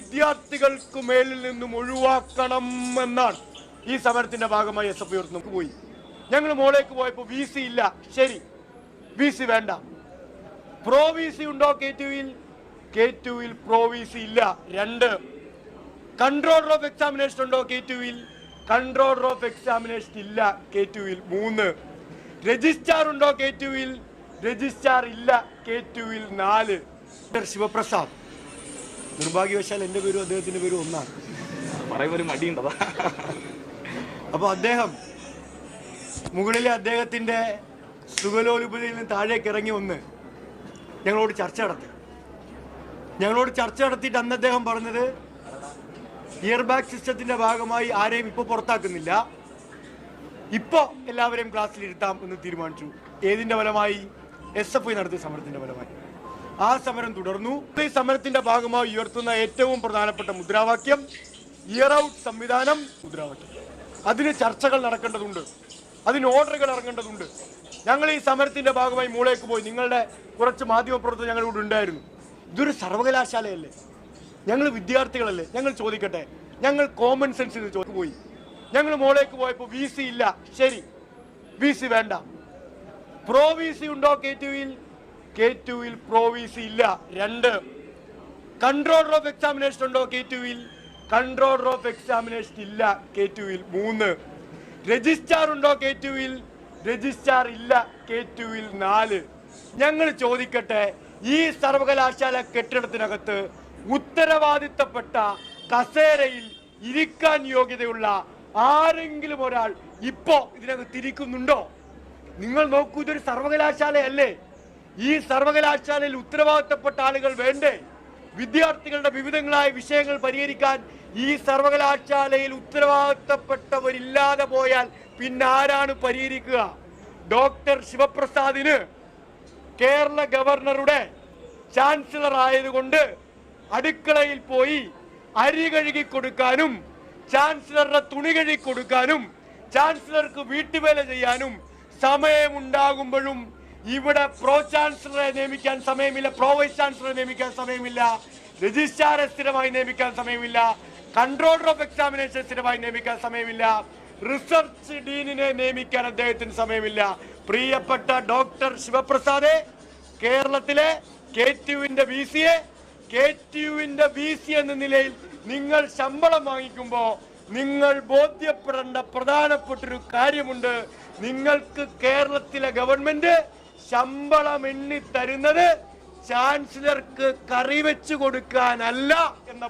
വിദ്യാർത്ഥികൾക്ക് മേലിൽ നിന്നും ഒഴിവാക്കണം എന്നാണ് ഈ സമരത്തിന്റെ ഭാഗമായി എസ് എഫ് ഐ നമുക്ക് പോയി. ഞങ്ങൾ മോളേക്ക് പോയപ്പോൾ വി സി ഇല്ല. ശരി, വി സി വേണ്ട. പ്രോ വി സി ഉണ്ടോ K2-ൽ പ്രോ വി സി ഇല്ല. 2, കൺട്രോളർ ഓഫ് എക്സാമിനേഷൻ ഉണ്ടോ K2-ൽ? കൺട്രോളർ ഓഫ് എക്സാമിനേഷൻ ഇല്ല K2-ൽ. 3, രജിസ്ട്രാർ ഉണ്ടോ K2-ൽ? രജിസ്ട്രാർ ഇല്ല K2-ൽ. 4, ശിവപ്രസാദ്. നിർഭാഗ്യവശാൽ എൻ്റെ പേരും അദ്ദേഹത്തിന്റെ പേരും ഒന്നാണ്. അപ്പൊ അദ്ദേഹം മുകളിലെ അദ്ദേഹത്തിന്റെ സുഖലോലുപതയിൽ നിന്ന് താഴേക്ക് ഇറങ്ങി വന്ന് ഞങ്ങളോട് ചർച്ച നടത്തിയിട്ട് അന്ന് അദ്ദേഹം പറഞ്ഞത് ഇയർ ബാഗ് സിസ്റ്റത്തിന്റെ ഭാഗമായി ആരെയും ഇപ്പൊ പുറത്താക്കുന്നില്ല, ഇപ്പോ എല്ലാവരെയും ക്ലാസ്സിൽ ഇരുത്താം എന്ന് തീരുമാനിച്ചു. ഏതിന്റെ ഫലമായി? SFI നടത്തിയ സമരത്തിന്റെ ഫലമായി. ആ സമരം തുടർന്നു. ഈ സമരത്തിന്റെ ഭാഗമായി ഉയർത്തുന്ന ഏറ്റവും പ്രധാനപ്പെട്ട മുദ്രാവാക്യം ഇയർ ഔട്ട് സംവിധാനം മുദ്രാവാക്യം. അതിന് ചർച്ചകൾ നടക്കേണ്ടതുണ്ട്, അതിന് ഓർഡറുകൾ ഇറങ്ങേണ്ടതുണ്ട്. ഞങ്ങൾ ഈ സമരത്തിന്റെ ഭാഗമായി മൂളേക്ക് പോയി. നിങ്ങളുടെ കുറച്ച് മാധ്യമപ്രവർത്തകർ ഞങ്ങളിവിടെ ഉണ്ടായിരുന്നു. ഇതൊരു സർവകലാശാലയല്ലേ, ഞങ്ങൾ വിദ്യാർത്ഥികളല്ലേ, ഞങ്ങൾ ചോദിക്കട്ടെ. ഞങ്ങൾ കോമൺ സെൻസിൽ പോയി. ഞങ്ങൾ മോളേക്ക് പോയപ്പോൾ വി സി ഇല്ല. ശരി, വി സി വേണ്ട. പ്രോ വി സി ഉണ്ടോ K2-ൽ പ്രോ വി സി ഇല്ല. 2, കൺട്രോളർ ഓഫ് എക്സാമിനേഷൻ ഉണ്ടോ K2-ൽ? കൺട്രോളർ ഓഫ് എക്സാമിനേഷൻ ഇല്ല K2-ൽ. 3, രജിസ്ട്രാർ ഉണ്ടോ K2-ൽ? രജിസ്ട്രാർ ഇല്ല K2-ൽ. 4, ഞങ്ങൾ ചോദിക്കട്ടെ, ഈ സർവകലാശാല കെട്ടിടത്തിനകത്ത് ഉത്തരവാദിത്തപ്പെട്ട കസേരയിൽ ഇരിക്കാൻ യോഗ്യതയുള്ള ആരെങ്കിലും ഒരാൾ ഇപ്പോ ഇതിനകത്ത് ഇരിക്കുന്നുണ്ടോ? നിങ്ങൾ നോക്കൂ, ഇതൊരു സർവകലാശാലയല്ലേ. ഈ സർവകലാശാലയിൽ ഉത്തരവാദിത്തപ്പെട്ട ആളുകൾ വേണ്ടേ? വിദ്യാർത്ഥികളുടെ വിവിധങ്ങളായ വിഷയങ്ങൾ പരിഹരിക്കാൻ ഈ സർവകലാശാലയിൽ ഉത്തരവാദിത്തപ്പെട്ടവരില്ലാതെ പോയാൽ പിന്നെ ആരാണ് പരിഹരിക്കുക? ഡോക്ടർ ശിവപ്രസാദിന് കേരള ഗവർണറുടെ ചാൻസലർ ആയതുകൊണ്ട് അടുക്കളയിൽ പോയി അരി കഴുകി കൊടുക്കാനും ചാൻസലറുടെ തുണി കഴുകി കൊടുക്കാനും ചാൻസലർക്ക് വീട്ടുവേല ചെയ്യാനും സമയമുണ്ടാകുമ്പോഴും ഇവിടെ പ്രോ ചാൻസലറെ നിയമിക്കാൻ സമയമില്ല, പ്രോ വൈസ് ചാൻസലറെ നിയമിക്കാൻ സമയമില്ല, രജിസ്ട്രാറെ സ്ഥിരമായി നിയമിക്കാൻ സമയമില്ല, കൺട്രോളർ ഓഫ് എക്സാമിനേഷൻ സ്ഥിരമായി നിയമിക്കാൻ സമയമില്ല, റിസർച്ച് ഡീനിനെ നിയമിക്കാൻ അദ്ദേഹത്തിന് സമയമില്ല. പ്രിയപ്പെട്ട ഡോക്ടർ ശിവപ്രസാദെ, കേരളത്തിലെ K2-ന്റെ വി സി എന്ന നിലയിൽ നിങ്ങൾ ശമ്പളം വാങ്ങിക്കുമ്പോൾ നിങ്ങൾ ബോധ്യപ്പെടേണ്ട പ്രധാനപ്പെട്ടൊരു കാര്യമുണ്ട്. നിങ്ങൾക്ക് കേരളത്തിലെ ഗവൺമെന്റ് ശമ്പളം എണ്ണി തരുന്നത് ചാൻസലർക്ക് കറി വെച്ചു കൊടുക്കാനല്ല എന്ന